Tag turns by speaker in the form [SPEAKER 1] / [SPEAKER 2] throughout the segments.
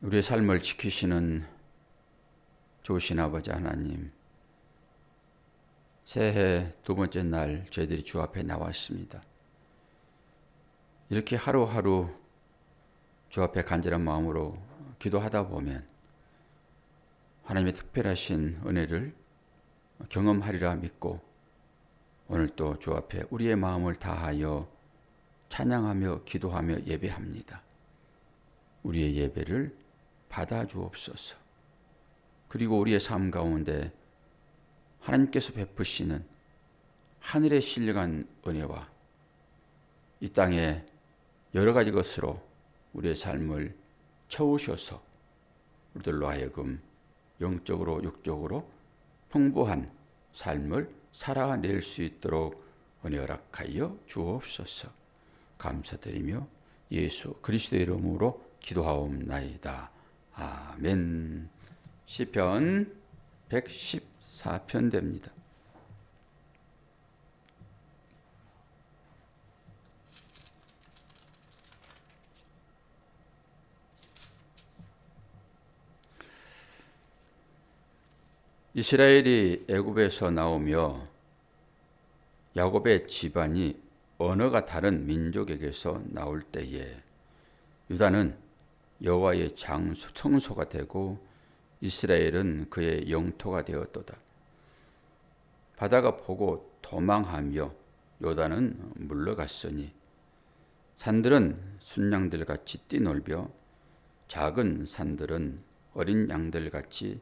[SPEAKER 1] 우리의 삶을 지키시는 좋으신 아버지 하나님, 새해 두 번째 날 저희들이 주 앞에 나왔습니다. 이렇게 하루하루 주 앞에 간절한 마음으로 기도하다 보면 하나님의 특별하신 은혜를 경험하리라 믿고 오늘 또 주 앞에 우리의 마음을 다하여 찬양하며 기도하며 예배합니다. 우리의 예배를 받아주옵소서. 그리고 우리의 삶 가운데 하나님께서 베푸시는 하늘의 신령한 은혜와 이 땅에 여러 가지 것으로 우리의 삶을 채우셔서 우리들로 하여금 영적으로 육적으로 풍부한 삶을 살아낼 수 있도록 은혜 허락하여 주옵소서. 감사드리며 예수 그리스도의 이름으로 기도하옵나이다. 아멘. 시편 114편 됩니다. 이스라엘이 애굽에서 나오며 야곱의 집안이 언어가 다른 민족에게서 나올 때에 유다는 여호와의 성소가 되고 이스라엘은 그의 영토가 되었도다. 바다가 보고 도망하며 요단은 물러갔으니 산들은 순양들같이 뛰놀며 작은 산들은 어린 양들같이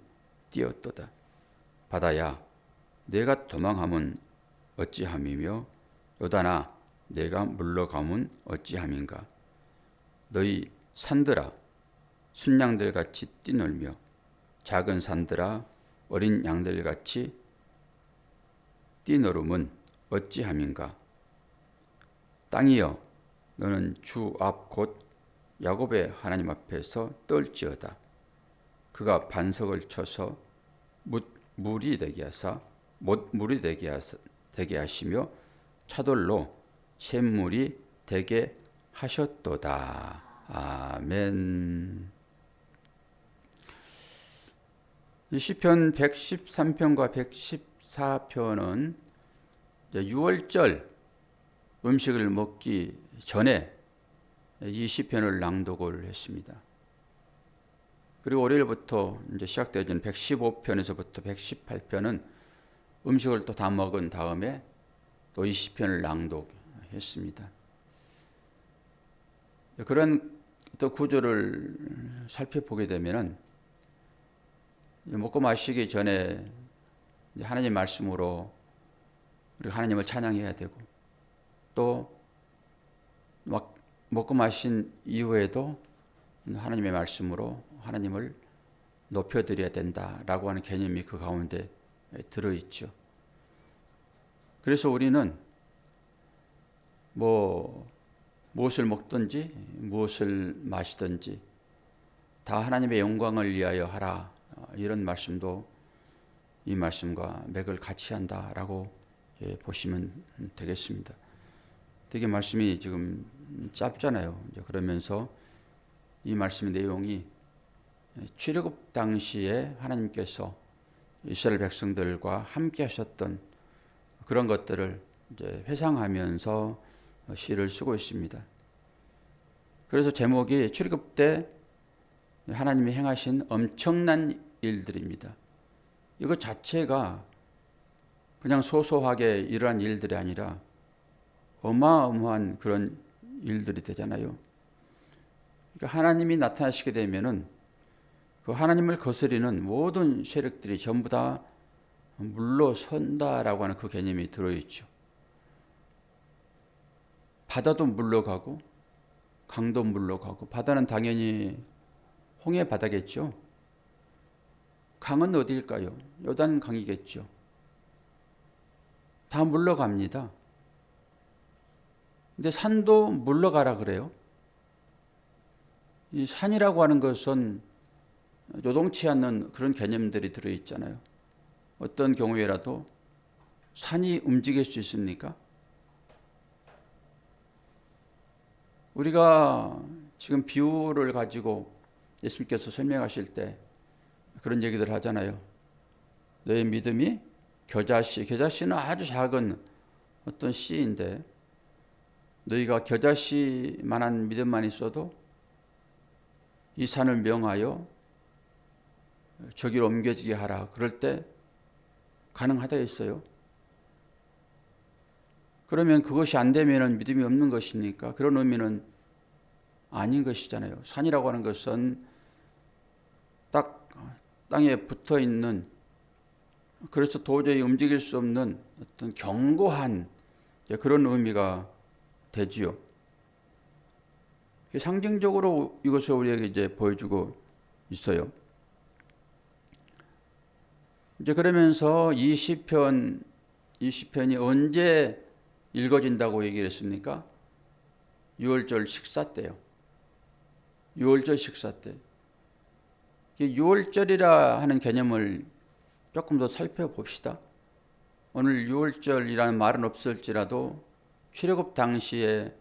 [SPEAKER 1] 뛰었도다. 바다야 내가 도망하면 어찌함이며 요단아 내가 물러가면 어찌함인가. 너희 산들아 순양들같이 뛰놀며 작은 산들아 어린 양들같이 뛰노름은 어찌함인가. 땅이여 너는 주 앞 곧 야곱의 하나님 앞에서 떨지어다. 그가 반석을 쳐서 못물이 되게 하시며 차돌로 샘물이 되게 하셨도다. 아멘. 시편 113편과 114편은 6월절 음식을 먹기 전에 이 시편을 낭독을 했습니다. 그리고 월요일부터 이제 시작되어진 115편에서부터 118편은 음식을 또 다 먹은 다음에 또 이 시편을 낭독했습니다. 그런 또 구조를 살펴보게 되면은 먹고 마시기 전에 하나님 말씀으로 우리가 하나님을 찬양해야 되고 또 막 먹고 마신 이후에도 하나님의 말씀으로 하나님을 높여드려야 된다라고 하는 개념이 그 가운데 들어있죠. 그래서 우리는 무엇을 먹든지 무엇을 마시든지 다 하나님의 영광을 위하여 하라, 이런 말씀도 이 말씀과 맥을 같이 한다라고 보시면 되겠습니다. 되게 말씀이 지금 짧잖아요. 그러면서 이 말씀의 내용이 출애굽 당시에 하나님께서 이스라엘 백성들과 함께 하셨던 그런 것들을 이제 회상하면서 시를 쓰고 있습니다. 그래서 제목이 출애굽 때 하나님이 행하신 엄청난 일들입니다. 이것 자체가 그냥 소소하게 일어난 일들이 아니라 어마어마한 그런 일들이 되잖아요. 그러니까 하나님이 나타나시게 되면은 그 하나님을 거스리는 모든 세력들이 전부 다 물러선다라고 하는 그 개념이 들어있죠. 바다도 물러가고 강도 물러가고, 바다는 당연히 홍해 바다겠죠. 강은 어디일까요? 요단 강이겠죠. 다 물러갑니다. 근데 산도 물러가라 그래요. 이 산이라고 하는 것은 요동치 않는 그런 개념들이 들어있잖아요. 어떤 경우에라도 산이 움직일 수 있습니까? 우리가 지금 비유를 가지고 예수님께서 설명하실 때 그런 얘기들 하잖아요. 너의 믿음이 겨자씨는 아주 작은 어떤 씨인데 너희가 겨자씨만한 믿음만 있어도 이 산을 명하여 저기로 옮겨지게 하라. 그럴 때 가능하다 했어요. 그러면 그것이 안 되면 믿음이 없는 것입니까? 그런 의미는 아닌 것이잖아요. 산이라고 하는 것은 딱 땅에 붙어 있는, 그래서 도저히 움직일 수 없는 어떤 견고한 그런 의미가 되지요. 상징적으로 이것을 우리에게 이제 보여주고 있어요. 이제 그러면서 이 시편이 언제 읽어진다고 얘기를 했습니까? 6월절 식사 때요. 6월절 식사 때. 6월절이라 하는 개념을 조금 더 살펴봅시다. 오늘 6월절이라는 말은 없을지라도 출애굽 당시에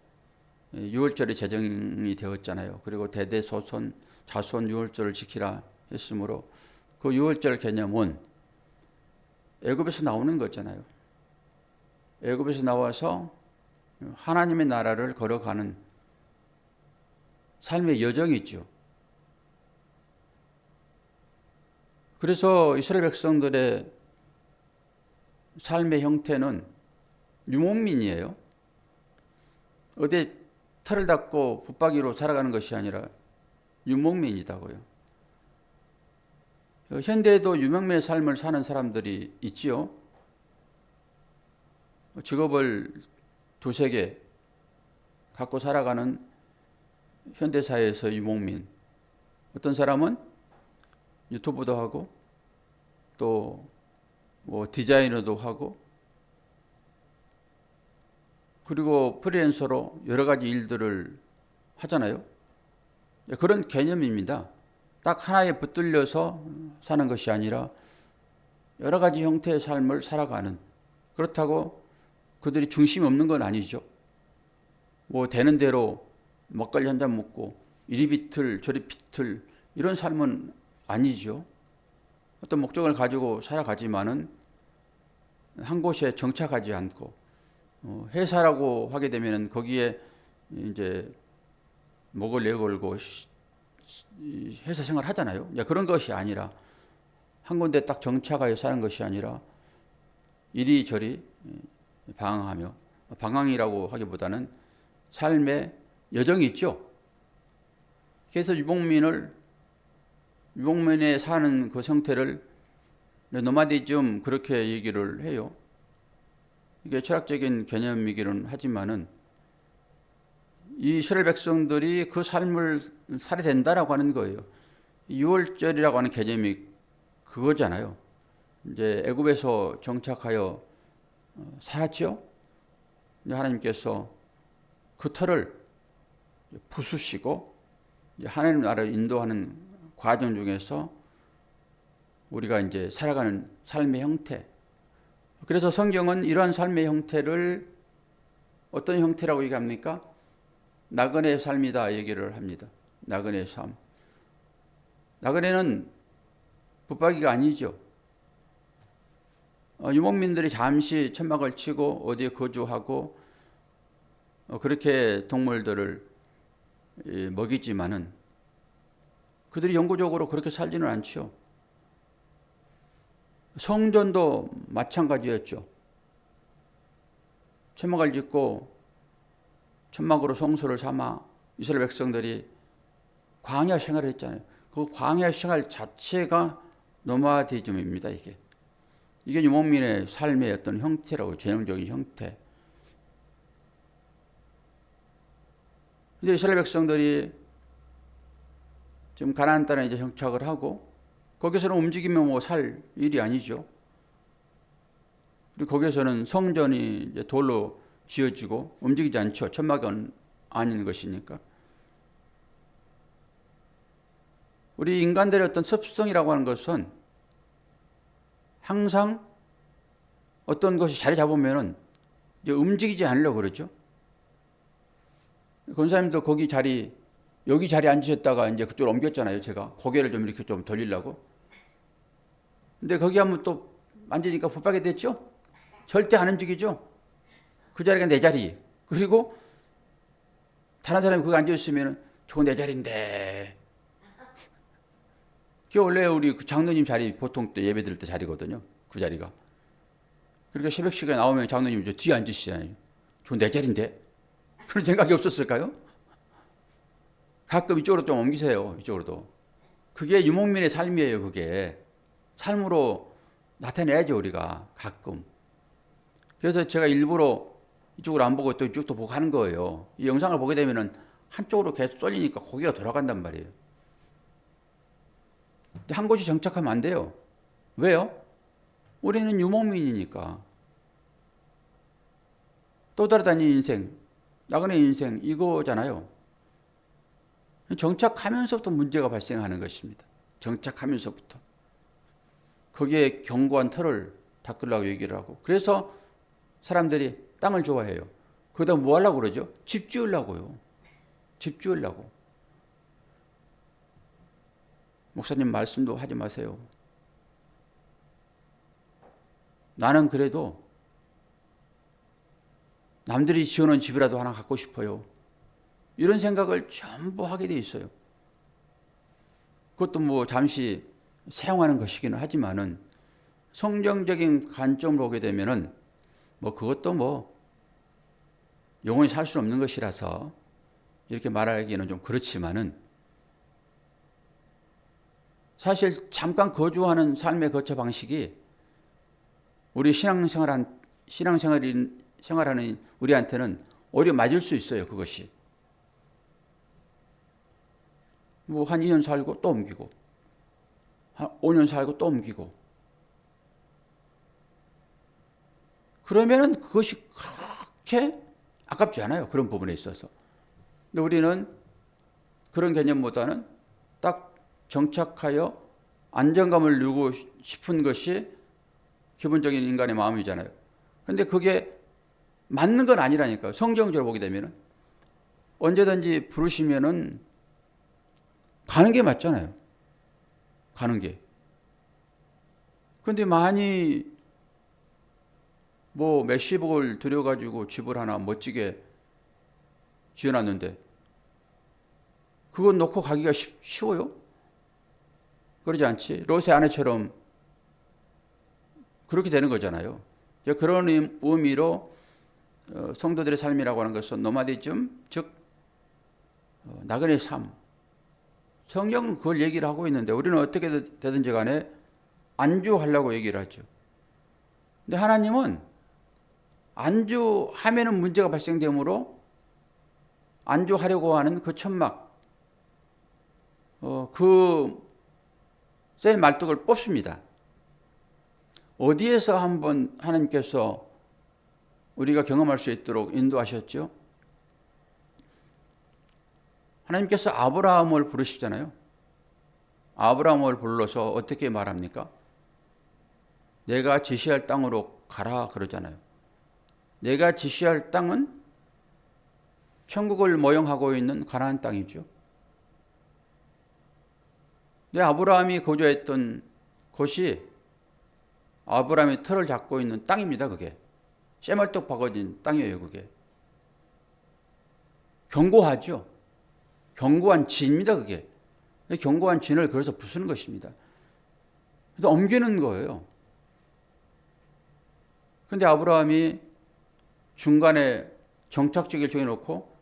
[SPEAKER 1] 6월절이 제정이 되었잖아요. 그리고 대대손손 자손 6월절을 지키라 했으므로 그 6월절 개념은 애굽에서 나오는 거잖아요. 애굽에서 나와서 하나님의 나라를 걸어가는 삶의 여정이죠. 그래서 이스라엘 백성들의 삶의 형태는 유목민이에요. 어디 털을 닦고 붙박이로 살아가는 것이 아니라 유목민이다고요. 현대에도 유목민의 삶을 사는 사람들이 있지요. 직업을 두세 개 갖고 살아가는 현대사회에서 유목민. 어떤 사람은 유튜브도 하고 또 뭐 디자이너도 하고 그리고 프리랜서로 여러 가지 일들을 하잖아요. 그런 개념입니다. 딱 하나에 붙들려서 사는 것이 아니라 여러 가지 형태의 삶을 살아가는, 그렇다고 그들이 중심이 없는 건 아니죠. 뭐 되는 대로 막걸리 한 잔 먹고 이리 비틀 저리 비틀 이런 삶은 아니죠. 어떤 목적을 가지고 살아가지만은 한 곳에 정착하지 않고 회사라고 하게 되면은 거기에 이제 목을 내걸고 회사 생활 하잖아요. 그런 것이 아니라 한 군데 딱 정착하여 사는 것이 아니라 이리저리 방황하며, 방황이라고 하기보다는 삶의 여정이 있죠. 그래서 유목민에 사는 그 형태를 노마디즘 그렇게 얘기를 해요. 이게 철학적인 개념이기는 하지만은 이 이스라엘 백성들이 그 삶을 살아야 된다라고 하는 거예요. 6월절이라고 하는 개념이 그거잖아요. 이제 애굽에서 정착하여 살았죠. 하나님께서 그 터를 부수시고 하나님 나라를 인도하는 과정 중에서 우리가 이제 살아가는 삶의 형태. 그래서 성경은 이러한 삶의 형태를 어떤 형태라고 얘기합니까? 나그네의 삶이다 얘기를 합니다. 나그네의 삶. 나그네는 붙박이가 아니죠. 유목민들이 잠시 천막을 치고 어디에 거주하고 그렇게 동물들을 먹이지만은 그들이 영구적으로 그렇게 살지는 않죠. 성전도 마찬가지였죠. 천막을 짓고 천막으로 성소를 삼아 이스라엘 백성들이 광야 생활을 했잖아요. 그 광야 생활 자체가 노마디즘입니다. 이게 유목민의 삶의 어떤 형태라고, 전형적인 형태. 근데 이스라엘 백성들이 지금 가나안 땅에 이제 정착을 하고 거기서는 움직이면 뭐 살 일이 아니죠. 그리고 거기서는 성전이 이제 돌로 지어지고 움직이지 않죠. 천막은 아닌 것이니까. 우리 인간들의 어떤 습성이라고 하는 것은 항상 어떤 것이 자리 잡으면은 이제 움직이지 않으려고 그러죠. 권사님도 거기 자리 여기 자리에 앉으셨다가 이제 그쪽으로 옮겼잖아요. 제가 고개를 좀 이렇게 좀 돌리려고. 근데 거기 한번 또 앉으니까 붙박이 됐죠? 절대 안 움직이죠? 그 자리가 내 자리. 그리고 다른 사람이 거기 앉아있으면 저거 내 자리인데. 그게 원래 우리 그 장로님 자리 보통 때 예배 드릴 때 자리거든요. 그 자리가. 그러니까 새벽 시간에 나오면 장로님 저 뒤에 앉으시잖아요. 저거 내 자리인데. 그런 생각이 없었을까요? 가끔 이쪽으로 좀 옮기세요. 이쪽으로도. 그게 유목민의 삶이에요. 그게. 삶으로 나타내야죠. 우리가 가끔. 그래서 제가 일부러 이쪽으로 안 보고 또 이쪽도 보고 하는 거예요. 이 영상을 보게 되면은 한쪽으로 계속 쏠리니까 고개가 돌아간단 말이에요. 근데 한 곳이 정착하면 안 돼요. 왜요? 우리는 유목민이니까. 또 다르다는 인생, 나그네 인생 이거잖아요. 정착하면서부터 문제가 발생하는 것입니다. 정착하면서부터. 거기에 견고한 틀을 닦으려고 얘기를 하고. 그래서 사람들이 땅을 좋아해요. 거기다 뭐 하려고 그러죠? 집 지으려고요. 집 지으려고. 목사님 말씀도 하지 마세요. 나는 그래도 남들이 지어놓은 집이라도 하나 갖고 싶어요. 이런 생각을 전부 하게 돼 있어요. 그것도 뭐 잠시 사용하는 것이기는 하지만은 성경적인 관점으로 보게 되면은 뭐 그것도 뭐 영원히 살 수 없는 것이라서 이렇게 말하기는 좀 그렇지만은 사실 잠깐 거주하는 삶의 거처 방식이 우리 신앙생활하는 우리한테는 오히려 맞을 수 있어요. 그것이. 뭐 한 2년 살고 또 옮기고 한 5년 살고 또 옮기고 그러면은 그것이 그렇게 아깝지 않아요. 그런 부분에 있어서. 근데 우리는 그런 개념보다는 딱 정착하여 안정감을 누리고 싶은 것이 기본적인 인간의 마음이잖아요. 근데 그게 맞는 건 아니라니까요. 성경적으로 보게 되면은 언제든지 부르시면은 가는 게 맞잖아요. 가는 게. 근데 많이 뭐 몇십억을 들여가지고 집을 하나 멋지게 지어놨는데 그건 놓고 가기가 쉬워요? 그러지 않지. 롯의 아내처럼 그렇게 되는 거잖아요. 그런 의미로 성도들의 삶이라고 하는 것은 노마디즘, 즉 나그네 삶. 성경은 그걸 얘기를 하고 있는데 우리는 어떻게 되든지 간에 안주하려고 얘기를 하죠. 근데 하나님은 안주하면은 문제가 발생되므로 안주하려고 하는 그 천막, 쇠 말뚝을 뽑습니다. 어디에서 한번 하나님께서 우리가 경험할 수 있도록 인도하셨죠? 하나님께서 아브라함을 부르시잖아요. 아브라함을 불러서 어떻게 말합니까? 내가 지시할 땅으로 가라 그러잖아요. 내가 지시할 땅은 천국을 모형하고 있는 가나안 땅이죠. 근데 아브라함이 거주했던 곳이 아브라함이 틀을 잡고 있는 땅입니다. 그게 쇠말뚝 박아진 땅이에요. 그게 견고하죠. 견고한 진입니다. 그게 견고한 진을 그래서 부수는 것입니다. 그래서 옮기는 거예요. 근데 아브라함이 중간에 정착지기를 정해놓고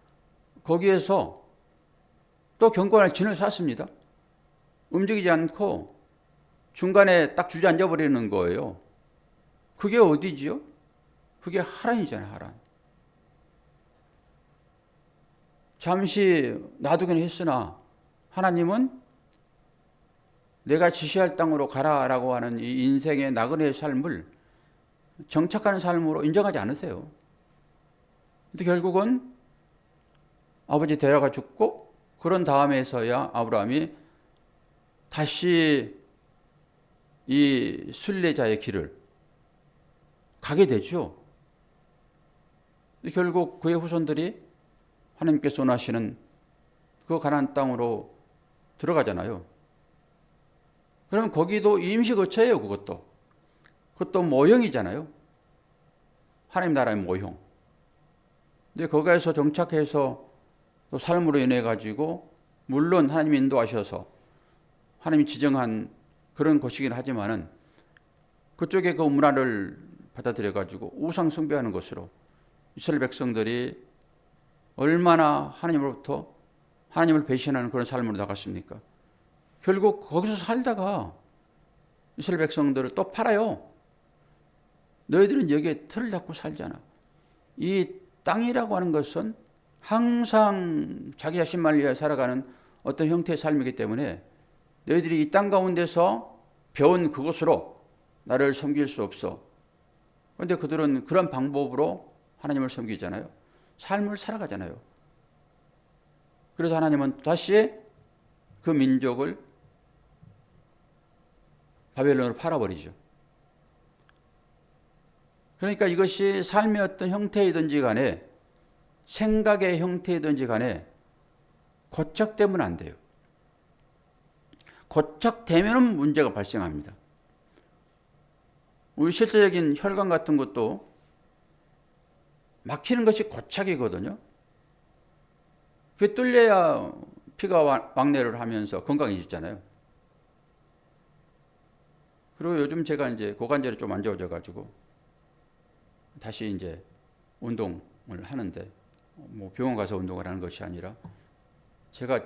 [SPEAKER 1] 거기에서 또 견고한 진을 쌓습니다. 움직이지 않고 중간에 딱 주저앉아 버리는 거예요. 그게 어디지요? 그게 하란이잖아요. 하란. 잠시 놔두긴 했으나 하나님은 내가 지시할 땅으로 가라라고 하는 이 인생의 나그네의 삶을 정착하는 삶으로 인정하지 않으세요. 근데 결국은 아버지 데려가 죽고 그런 다음에서야 아브라함이 다시 이 순례자의 길을 가게 되죠. 결국 그의 후손들이 하나님께서 원하시는 그 가나안 땅으로 들어가잖아요. 그러면 거기도 임시 거처예요. 그것도 모형이잖아요. 하나님 나라의 모형. 근데 거기에서 정착해서 또 삶으로 인해 가지고 물론 하나님이 인도하셔서 하나님이 지정한 그런 곳이긴 하지만은 그쪽에 그 문화를 받아들여 가지고 우상 숭배하는 것으로 이스라엘 백성들이 얼마나 하나님으로부터 하나님을 배신하는 그런 삶으로 나갔습니까? 결국 거기서 살다가 이스라엘 백성들을 또 팔아요. 너희들은 여기에 틀을 잡고 살잖아. 이 땅이라고 하는 것은 항상 자기 자신만을 위해 살아가는 어떤 형태의 삶이기 때문에 너희들이 이 땅 가운데서 배운 그것으로 나를 섬길 수 없어. 그런데 그들은 그런 방법으로 하나님을 섬기잖아요. 삶을 살아가잖아요. 그래서 하나님은 다시 그 민족을 바벨론으로 팔아버리죠. 그러니까 이것이 삶의 어떤 형태이든지 간에 생각의 형태이든지 간에 고착되면 안 돼요. 고착되면 문제가 발생합니다. 우리 실제적인 혈관 같은 것도 막히는 것이 고착이거든요. 그게 뚫려야 피가 왕래를 하면서 건강해지잖아요. 그리고 요즘 제가 이제 고관절이 좀 안 좋아져 가지고 다시 이제 운동을 하는데 뭐 병원 가서 운동을 하는 것이 아니라 제가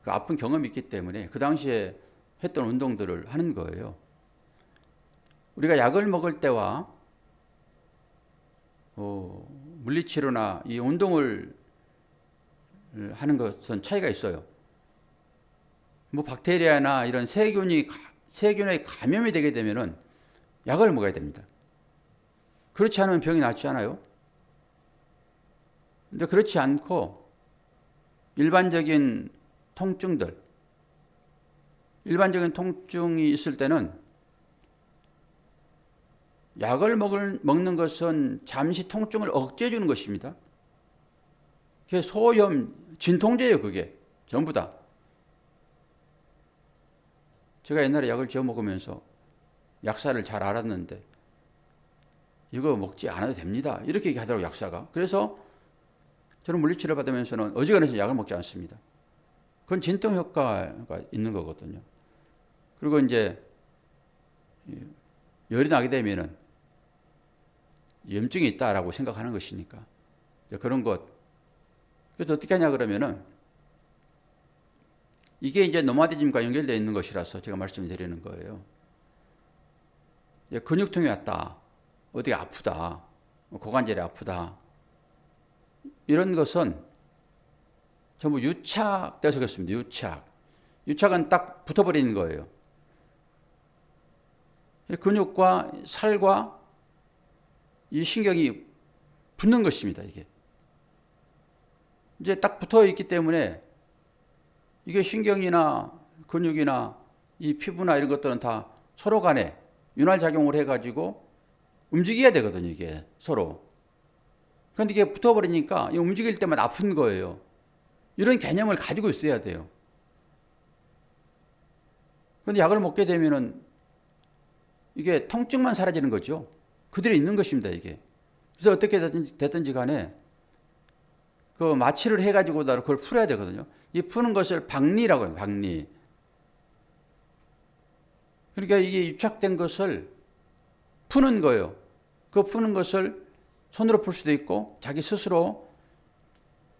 [SPEAKER 1] 그 아픈 경험이 있기 때문에 그 당시에 했던 운동들을 하는 거예요. 우리가 약을 먹을 때와 물리치료나 이 운동을 하는 것은 차이가 있어요. 뭐 박테리아나 이런 세균에 감염이 되게 되면은 약을 먹어야 됩니다. 그렇지 않으면 병이 낫지 않아요? 근데 그렇지 않고 일반적인 통증이 있을 때는 약을 먹는 것은 잠시 통증을 억제해 주는 것입니다. 그게 소염, 진통제예요. 그게 전부 다. 제가 옛날에 약을 지어 먹으면서 약사를 잘 알았는데 이거 먹지 않아도 됩니다. 이렇게 얘기하더라고요. 약사가. 그래서 저는 물리치료 받으면서는 어지간해서 약을 먹지 않습니다. 그건 진통 효과가 있는 거거든요. 그리고 이제 열이 나게 되면은 염증이 있다라고 생각하는 것이니까 그런 것. 그래서 어떻게 하냐 그러면은 이게 이제 노마디즘과 연결되어 있는 것이라서 제가 말씀드리는 거예요. 근육통이 왔다. 어디가 아프다. 고관절이 아프다. 이런 것은 전부 유착돼서 그렇습니다. 유착은 딱 붙어버리는 거예요. 근육과 살과 이 신경이 붙는 것입니다. 이게 이제 딱 붙어 있기 때문에 이게 신경이나 근육이나 이 피부나 이런 것들은 다 서로 간에 윤활작용을 해가지고 움직여야 되거든요. 이게 서로. 그런데 이게 붙어버리니까 움직일 때마다 아픈 거예요. 이런 개념을 가지고 있어야 돼요. 그런데 약을 먹게 되면은 이게 통증만 사라지는 거죠. 그대로 있는 것입니다. 이게. 그래서 어떻게 됐든지 간에 그 마취를 해가지고 그걸 풀어야 되거든요. 이 푸는 것을 박리라고 해요. 박리. 그러니까 이게 유착된 것을 푸는 거예요. 그 푸는 것을 손으로 풀 수도 있고 자기 스스로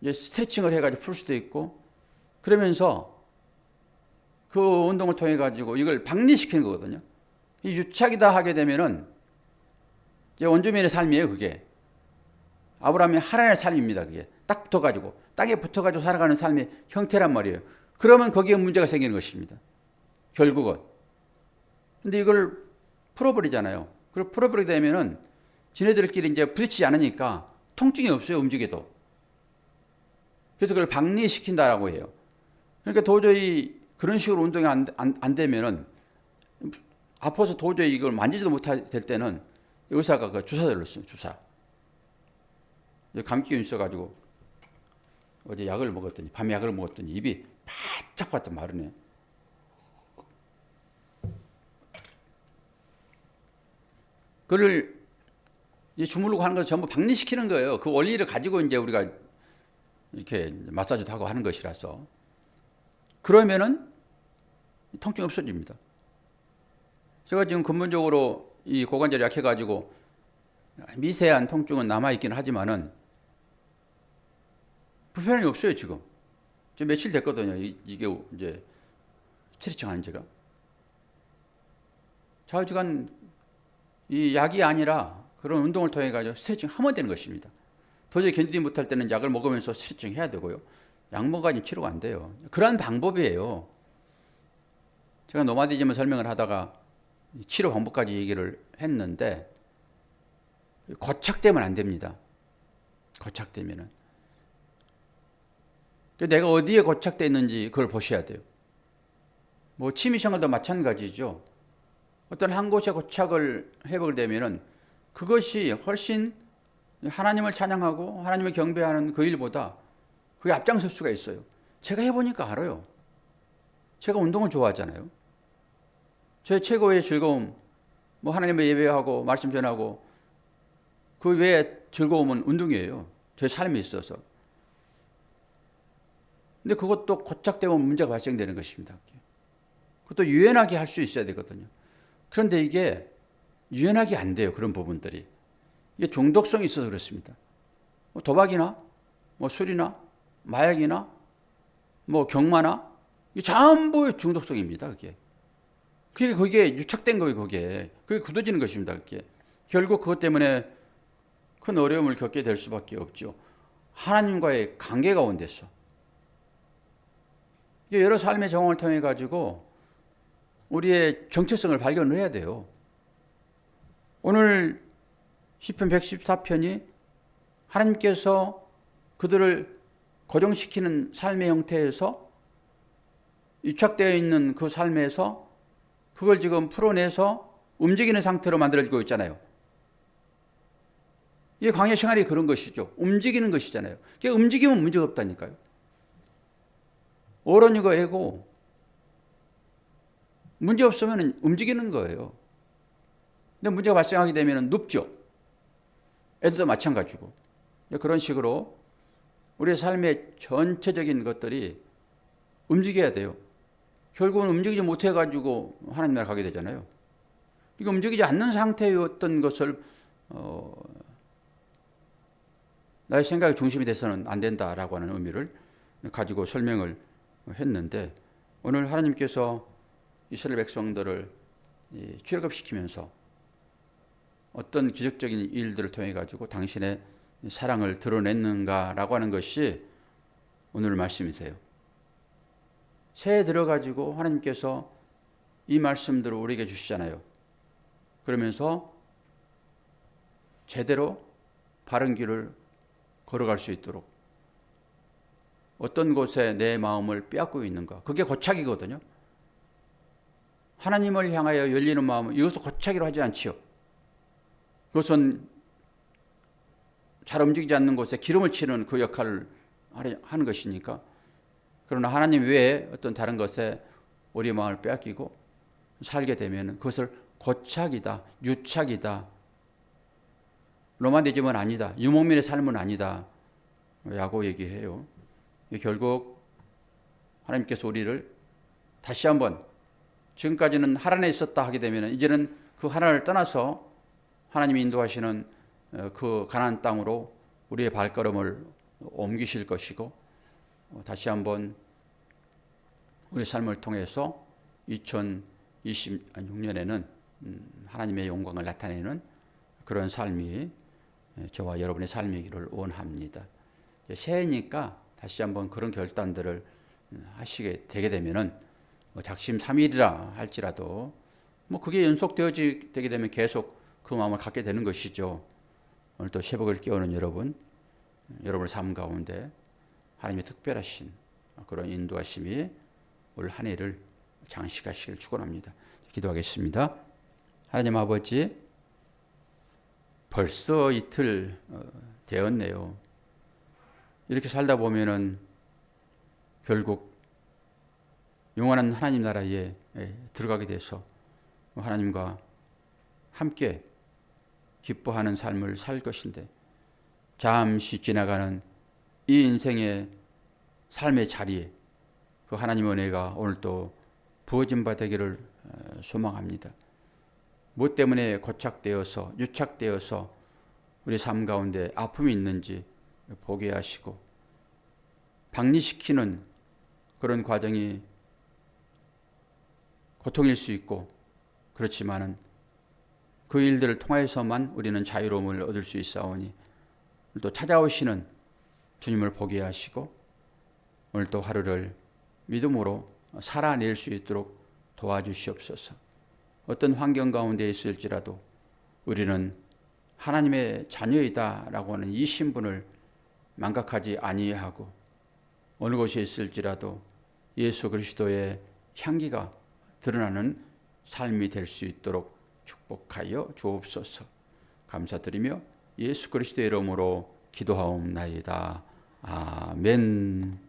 [SPEAKER 1] 이제 스트레칭을 해가지고 풀 수도 있고 그러면서 그 운동을 통해 가지고 이걸 박리시키는 거거든요. 이 유착이다 하게 되면은 이제 원주민의 삶이에요. 그게 아브라함이 하나님의 삶입니다. 그게 딱 붙어가지고 땅에 붙어가지고 살아가는 삶의 형태란 말이에요. 그러면 거기에 문제가 생기는 것입니다. 결국은. 근데 이걸 풀어버리잖아요. 그걸 풀어버리게 되면은 지네들끼리 이제 부딪히지 않으니까 통증이 없어요. 움직여도. 그래서 그걸 박리시킨다라고 해요. 그러니까 도저히 그런 식으로 운동이 안 되면은 아파서 도저히 이걸 만지지도 못할 때는 의사가 그 주사를 넣었어요. 주사. 감기균 있어가지고 어제 약을 먹었더니 밤에 약을 먹었더니 입이 바짝바짝 마르네. 그를 주무르고 하는 건 전부 박리시키는 거예요. 그 원리를 가지고 이제 우리가 이렇게 마사지도 하고 하는 것이라서. 그러면은 통증이 없어집니다. 제가 지금 근본적으로 이 고관절이 약해가지고 미세한 통증은 남아있긴 하지만은 불편함이 없어요, 지금. 지금 며칠 됐거든요. 이게 이제 스트레칭 하는 제가. 좌우지간 이 약이 아니라 그런 운동을 통해 가지고 스트레칭 하면 되는 것입니다. 도저히 견디지 못할 때는 약을 먹으면서 스트레칭 해야 되고요. 약 먹어가지고 치료가 안 돼요. 그런 방법이에요. 제가 노마디즘을 설명을 하다가 치료 방법까지 얘기를 했는데 고착되면 안 됩니다. 고착되면은. 내가 어디에 고착되어 있는지 그걸 보셔야 돼요. 뭐 취미생활도 마찬가지죠. 어떤 한 곳에 고착을 회복을 되면은 그것이 훨씬 하나님을 찬양하고 하나님을 경배하는 그 일보다 그게 앞장설 수가 있어요. 제가 해보니까 알아요. 제가 운동을 좋아하잖아요. 제 최고의 즐거움, 뭐 하나님을 예배하고 말씀 전하고 그 외에 즐거움은 운동이에요. 제 삶에 있어서. 근데 그것도 고착되면 문제가 발생되는 것입니다. 그것도 유연하게 할 수 있어야 되거든요. 그런데 이게 유연하게 안 돼요. 그런 부분들이. 이게 중독성이 있어서 그렇습니다. 뭐 도박이나 뭐 술이나 마약이나 뭐 경마나 이 전부 중독성입니다. 그게 유착된 거예요. 그게 굳어지는 것입니다. 그게 결국 그것 때문에 큰 어려움을 겪게 될 수밖에 없죠. 하나님과의 관계 가운데서 여러 삶의 정황을 통해 가지고 우리의 정체성을 발견을 해야 돼요. 오늘 시편 114편이 하나님께서 그들을 고정시키는 삶의 형태에서 유착되어 있는 그 삶에서 그걸 지금 풀어내서 움직이는 상태로 만들어지고 있잖아요. 이게 광야 생활이 그런 것이죠. 움직이는 것이잖아요. 움직이면 문제가 없다니까요. 어른이고 애고 문제 없으면 움직이는 거예요. 근데 문제가 발생하게 되면 눕죠. 애들도 마찬가지고. 그런 식으로 우리의 삶의 전체적인 것들이 움직여야 돼요. 결국은 움직이지 못해가지고 하나님 나라 가게 되잖아요. 이거 움직이지 않는 상태였던 것을 나의 생각의 중심이 돼서는 안 된다라고 하는 의미를 가지고 설명을 했는데 오늘 하나님께서 이스라엘 백성들을 출애굽시키면서 어떤 기적적인 일들을 통해 가지고 당신의 사랑을 드러냈는가라고 하는 것이 오늘 말씀이세요. 새해 들어가지고 하나님께서 이 말씀들을 우리에게 주시잖아요. 그러면서 제대로 바른 길을 걸어갈 수 있도록 어떤 곳에 내 마음을 빼앗고 있는가. 그게 고착이거든요. 하나님을 향하여 열리는 마음은 이것도 고착이로 하지 않지요. 그것은 잘 움직이지 않는 곳에 기름을 치는 그 역할을 하는 것이니까. 그러나 하나님 외에 어떤 다른 것에 우리의 마음을 빼앗기고 살게 되면 그것을 고착이다, 유착이다, 로마니즘은 아니다, 유목민의 삶은 아니다 라고 얘기해요. 결국 하나님께서 우리를 다시 한번 지금까지는 하란에 있었다 하게 되면 이제는 그 하란을 떠나서 하나님이 인도하시는 그 가나안 땅으로 우리의 발걸음을 옮기실 것이고 다시 한번 우리 삶을 통해서 2026년에는 하나님의 영광을 나타내는 그런 삶이 저와 여러분의 삶이기를 원합니다. 새해니까 다시 한번 그런 결단들을 하시게 되게 되면은 작심삼일이라 할지라도 그게 연속되게 되면 계속 그 마음을 갖게 되는 것이죠. 오늘 또 새벽을 깨우는 여러분의 삶 가운데 하나님의 특별하신 그런 인도하심이 올 한 해를 장식하시길 축원합니다. 기도하겠습니다. 하나님 아버지, 벌써 이틀 되었네요. 이렇게 살다 보면은 결국 영원한 하나님 나라에 들어가게 돼서 하나님과 함께 기뻐하는 삶을 살 것인데, 잠시 지나가는 이 인생의 삶의 자리에 그 하나님의 은혜가 오늘 또 부어진 바 되기를 소망합니다. 무엇 때문에 고착되어서 유착되어서 우리 삶 가운데 아픔이 있는지 보게 하시고, 박리시키는 그런 과정이 고통일 수 있고, 그렇지만은 그 일들을 통하여서만 우리는 자유로움을 얻을 수 있사오니, 또 찾아오시는 주님을 보게 하시고 오늘 또 하루를 믿음으로 살아낼 수 있도록 도와주시옵소서. 어떤 환경 가운데 있을지라도 우리는 하나님의 자녀이다라고 하는 이 신분을 망각하지 아니하고, 어느 곳에 있을지라도 예수 그리스도의 향기가 드러나는 삶이 될 수 있도록 축복하여 주옵소서. 감사드리며 예수 그리스도의 이름으로 기도하옵나이다. 아멘.